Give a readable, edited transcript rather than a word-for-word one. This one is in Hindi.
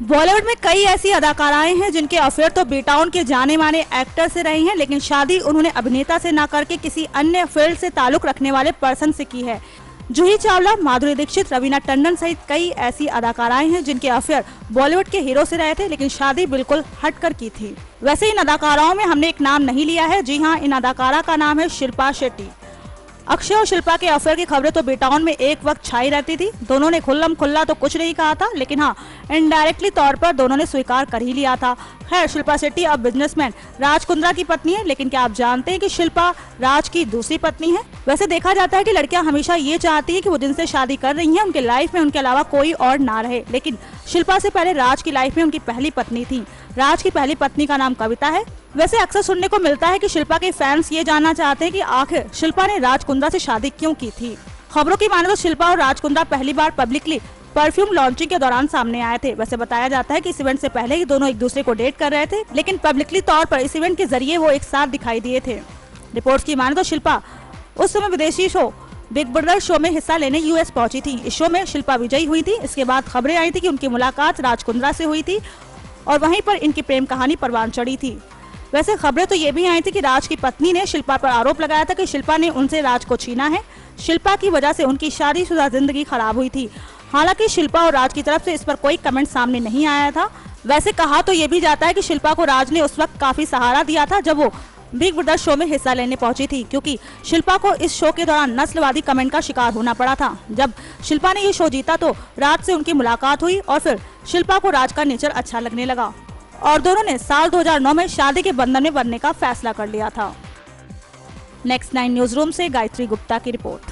बॉलीवुड में कई ऐसी अदाकाराएं हैं जिनके अफेयर तो बेटाउन के जाने माने एक्टर से रही हैं, लेकिन शादी उन्होंने अभिनेता से ना करके किसी अन्य फील्ड से ताल्लुक रखने वाले पर्सन से की है। जूही चावला, माधुरी दीक्षित, रवीना टंडन सहित कई ऐसी अदाकाराएं हैं जिनके अफेयर बॉलीवुड के हीरो से रहे थे, लेकिन शादी बिल्कुल हटकर की थी। वैसे इन अदाकाराओं में हमने एक नाम नहीं लिया है। जी हाँ, इन अदाकारा का नाम है शिल्पा शेट्टी। अक्षय और शिल्पा के अफेयर की खबरें तो बेटाउन में एक वक्त छाई रहती थी। दोनों ने खुल्लम खुल्ला तो कुछ नहीं कहा था, लेकिन हाँ, इनडायरेक्टली तौर पर दोनों ने स्वीकार कर ही लिया था। खैर, शिल्पा शेट्टी अब बिजनेसमैन राज कुंद्रा की पत्नी है, लेकिन क्या आप जानते हैं कि शिल्पा राज की दूसरी पत्नी है? वैसे देखा जाता है कि लड़कियां हमेशा ये चाहती है कि वो जिनसे शादी कर रही हैं उनके लाइफ में उनके अलावा कोई और ना रहे, लेकिन शिल्पा से पहले राज की लाइफ में उनकी पहली पत्नी थी। राज की पहली पत्नी का नाम कविता है। वैसे अक्सर सुनने को मिलता है कि शिल्पा के फैंस ये जानना चाहते हैं कि आखिर शिल्पा ने राज कुंद्रा से शादी क्यों की थी। खबरों की माने तो शिल्पा और राज कुंद्रा पहली बार पब्लिकली परफ्यूम लॉन्चिंग के दौरान सामने आए थे। वैसे बताया जाता है कि इस इवेंट से पहले ही दोनों एक दूसरे को डेट कर रहे थे, लेकिन पब्लिकली तौर पर इस इवेंट के जरिए वो एक साथ दिखाई दिए थे। रिपोर्ट्स की माने तो शिल्पा उस समय विदेशी शो बिग ब्रदर शो में हिस्सा लेने यूएस पहुंची थी। इस शो में शिल्पा विजयी हुई थी। इसके बाद खबरें आई थी कि उनकी मुलाकात राज कुंद्रा से हुई थी और वहीं पर इनकी प्रेम कहानी परवान चढ़ी थी। वैसे खबरें तो ये भी आई थी कि राज की पत्नी ने शिल्पा पर आरोप लगाया था कि शिल्पा ने उनसे राज को छीना है। शिल्पा की वजह से उनकी शादीशुदा जिंदगी खराब हुई थी। हालांकि शिल्पा और राज की तरफ से इस पर कोई कमेंट सामने नहीं आया था। वैसे कहा तो ये भी जाता है कि शिल्पा को राज ने उस वक्त काफी सहारा दिया था जब वो बिग ब्रदर शो में हिस्सा लेने पहुंची थी, क्योंकि शिल्पा को इस शो के दौरान नस्लवादी कमेंट का शिकार होना पड़ा था। जब शिल्पा ने ये शो जीता तो राज से उनकी मुलाकात हुई और फिर शिल्पा को राज का नेचर अच्छा लगने लगा और दोनों ने साल 2009 में शादी के बंधन में बनने का फैसला कर लिया था। नेक्स्ट 9 न्यूज रूम से गायत्री गुप्ता की रिपोर्ट।